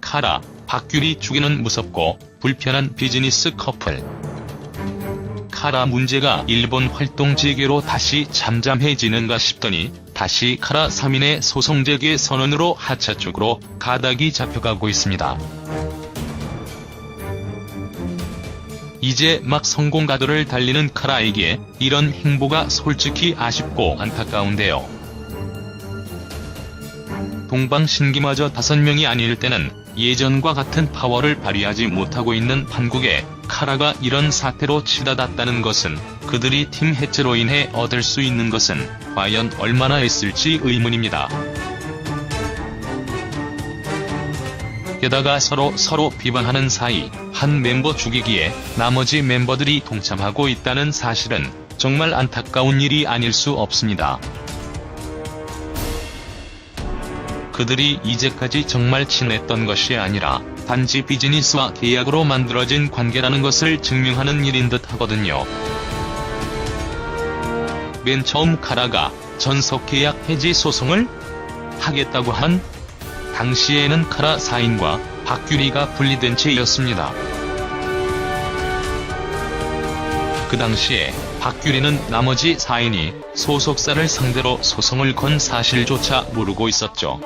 카라, 박규리 주기는 무섭고 불편한 비즈니스 커플. 카라 문제가 일본 활동 재개로 다시 잠잠해지는가 싶더니 다시 카라 3인의 소송 재개 선언으로 하차 쪽으로 가닥이 잡혀가고 있습니다. 이제 막 성공가도를 달리는 카라에게 이런 행보가 솔직히 아쉽고 안타까운데요. 동방신기마저 5명이 아닐 때는 예전과 같은 파워를 발휘하지 못하고 있는 한국에 카라가 이런 사태로 치닫았다는 것은 그들이 팀 해체로 인해 얻을 수 있는 것은 과연 얼마나 있을지 의문입니다. 게다가 서로 비방하는 사이 한 멤버 죽이기에 나머지 멤버들이 동참하고 있다는 사실은 정말 안타까운 일이 아닐 수 없습니다. 그들이 이제까지 정말 친했던 것이 아니라 단지 비즈니스와 계약으로 만들어진 관계라는 것을 증명하는 일인 듯 하거든요. 맨 처음 카라가 전속계약 해지 소송을 하겠다고 한 당시에는 카라 4인과 박규리가 분리된 채였습니다. 그 당시에 박규리는 나머지 4인이 소속사를 상대로 소송을 건 사실조차 모르고 있었죠.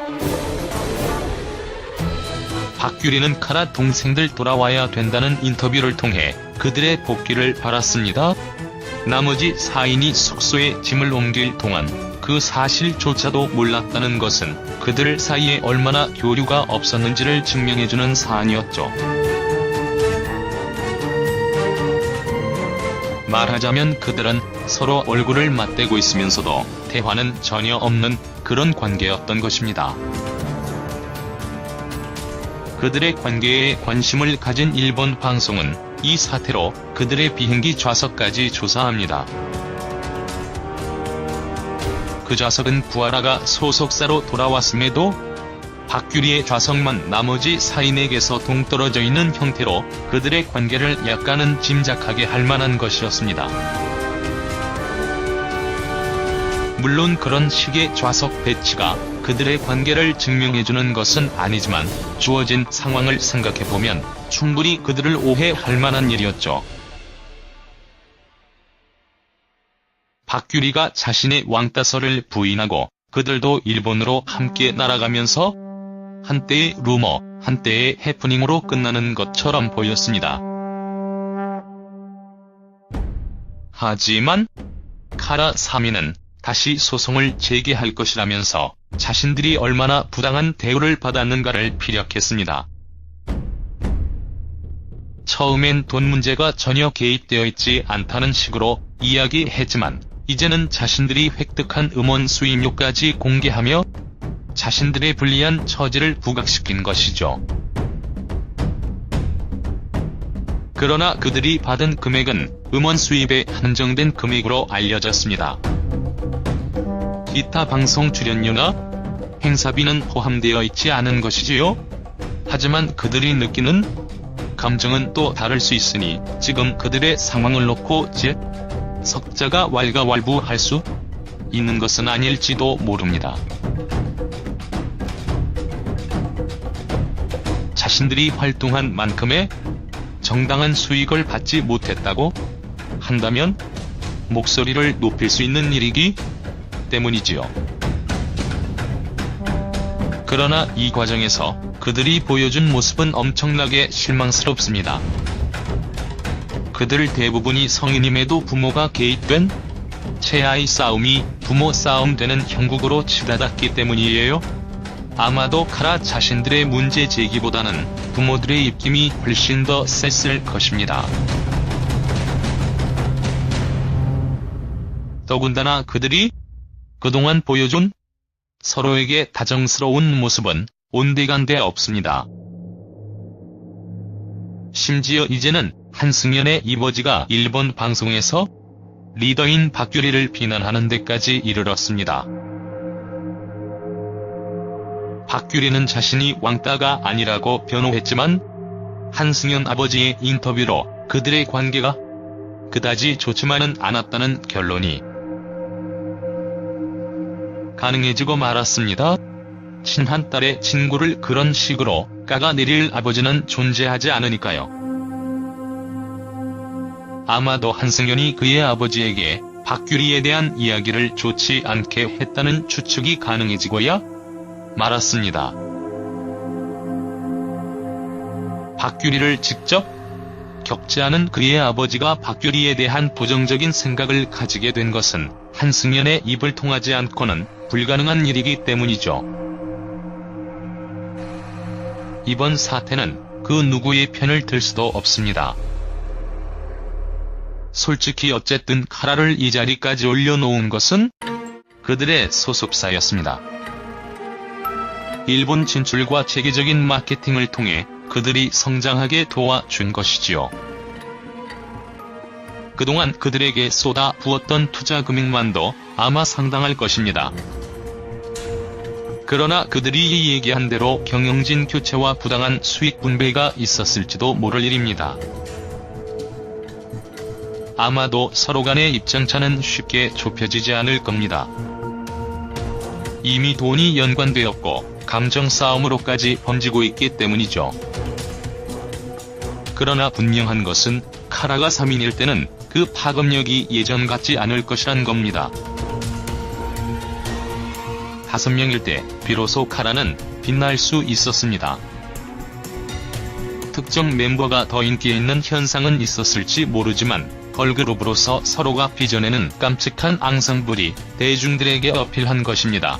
박규리는 카라 동생들 돌아와야 된다는 인터뷰를 통해 그들의 복귀를 바랐습니다. 나머지 4인이 숙소에 짐을 옮길 동안 그 사실조차도 몰랐다는 것은 그들 사이에 얼마나 교류가 없었는지를 증명해주는 사안이었죠. 말하자면 그들은 서로 얼굴을 맞대고 있으면서도 대화는 전혀 없는 그런 관계였던 것입니다. 그들의 관계에 관심을 가진 일본 방송은 이 사태로 그들의 비행기 좌석까지 조사합니다. 그 좌석은 구하라가 소속사로 돌아왔음에도 박규리의 좌석만 나머지 4인에게서 동떨어져 있는 형태로 그들의 관계를 약간은 짐작하게 할 만한 것이었습니다. 물론 그런 식의 좌석 배치가 그들의 관계를 증명해주는 것은 아니지만 주어진 상황을 생각해보면 충분히 그들을 오해할 만한 일이었죠. 박규리가 자신의 왕따설을 부인하고 그들도 일본으로 함께 날아가면서 한때의 루머, 한때의 해프닝으로 끝나는 것처럼 보였습니다. 하지만 카라 3인은 다시 소송을 제기할 것이라면서 자신들이 얼마나 부당한 대우를 받았는가를 피력했습니다. 처음엔 돈 문제가 전혀 개입되어 있지 않다는 식으로 이야기했지만 이제는 자신들이 획득한 음원 수입료까지 공개하며 자신들의 불리한 처지를 부각시킨 것이죠. 그러나 그들이 받은 금액은 음원 수입에 한정된 금액으로 알려졌습니다. 기타 방송 출연료나 행사비는 포함되어 있지 않은 것이지요. 하지만 그들이 느끼는 감정은 또 다를 수 있으니 지금 그들의 상황을 놓고 석자가 왈가왈부할 수 있는 것은 아닐지도 모릅니다. 자신들이 활동한 만큼의 정당한 수익을 받지 못했다고 한다면 목소리를 높일 수 있는 일이기 때문이지요. 그러나 이 과정에서 그들이 보여준 모습은 엄청나게 실망스럽습니다. 그들 대부분이 성인임에도 부모가 개입된 채아이 싸움이 부모 싸움 되는 형국으로 치닫았기 때문이에요. 아마도 카라 자신들의 문제 제기보다는 부모들의 입김이 훨씬 더 셌을 것입니다. 더군다나 그들이 그동안 보여준 서로에게 다정스러운 모습은 온데간데 없습니다. 심지어 이제는 한승연의 이버지가 일본 방송에서 리더인 박규리를 비난하는 데까지 이르렀습니다. 박규리는 자신이 왕따가 아니라고 변호했지만 한승연 아버지의 인터뷰로 그들의 관계가 그다지 좋지만은 않았다는 결론이 가능해지고 말았습니다. 친한 딸의 친구를 그런 식으로 깎아내릴 아버지는 존재하지 않으니까요. 아마도 한승연이 그의 아버지에게 박규리에 대한 이야기를 좋지 않게 했다는 추측이 가능해지고야 말았습니다. 박규리를 직접 겪지 않은 그의 아버지가 박규리에 대한 부정적인 생각을 가지게 된 것은 한승연의 입을 통하지 않고는 불가능한 일이기 때문이죠. 이번 사태는 그 누구의 편을 들 수도 없습니다. 솔직히 어쨌든 카라를 이 자리까지 올려놓은 것은 그들의 소속사였습니다. 일본 진출과 체계적인 마케팅을 통해 그들이 성장하게 도와준 것이지요. 그동안 그들에게 쏟아 부었던 투자 금액만도 아마 상당할 것입니다. 그러나 그들이 얘기한 대로 경영진 교체와 부당한 수익 분배가 있었을지도 모를 일입니다. 아마도 서로 간의 입장차는 쉽게 좁혀지지 않을 겁니다. 이미 돈이 연관되었고 감정 싸움으로까지 번지고 있기 때문이죠. 그러나 분명한 것은 카라가 3인일 때는 그 파급력이 예전 같지 않을 것이란 겁니다. 5명일 때 비로소 카라는 빛날 수 있었습니다. 특정 멤버가 더 인기 있는 현상은 있었을지 모르지만 걸그룹으로서 서로가 빚어내는 깜찍한 앙상블이 대중들에게 어필한 것입니다.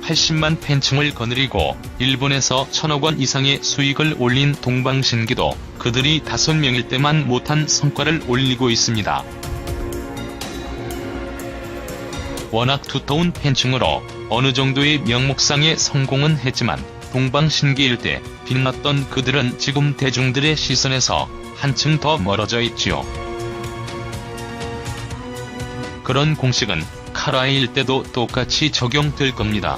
80만 팬층을 거느리고 일본에서 1000억 원 이상의 수익을 올린 동방신기도 그들이 5명일 때만 못한 성과를 올리고 있습니다. 워낙 두터운 팬층으로 어느 정도의 명목상의 성공은 했지만 동방신기일 때 빛났던 그들은 지금 대중들의 시선에서 한층 더 멀어져 있지요. 그런 공식은 카라일 때도 똑같이 적용될 겁니다.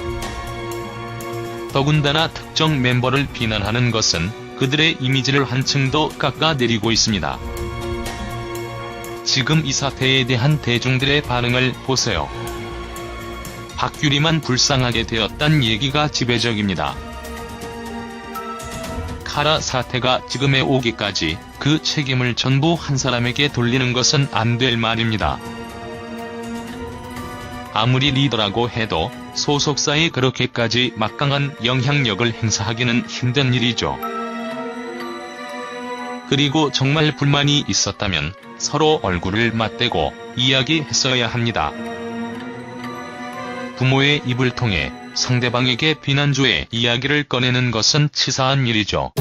더군다나 특정 멤버를 비난하는 것은 그들의 이미지를 한층 더 깎아내리고 있습니다. 지금 이 사태에 대한 대중들의 반응을 보세요. 박규리만 불쌍하게 되었단 얘기가 지배적입니다. 카라 사태가 지금에 오기까지 그 책임을 전부 한 사람에게 돌리는 것은 안 될 말입니다. 아무리 리더라고 해도 소속사에 그렇게까지 막강한 영향력을 행사하기는 힘든 일이죠. 그리고 정말 불만이 있었다면 서로 얼굴을 맞대고 이야기했어야 합니다. 부모의 입을 통해 상대방에게 비난조의 이야기를 꺼내는 것은 치사한 일이죠.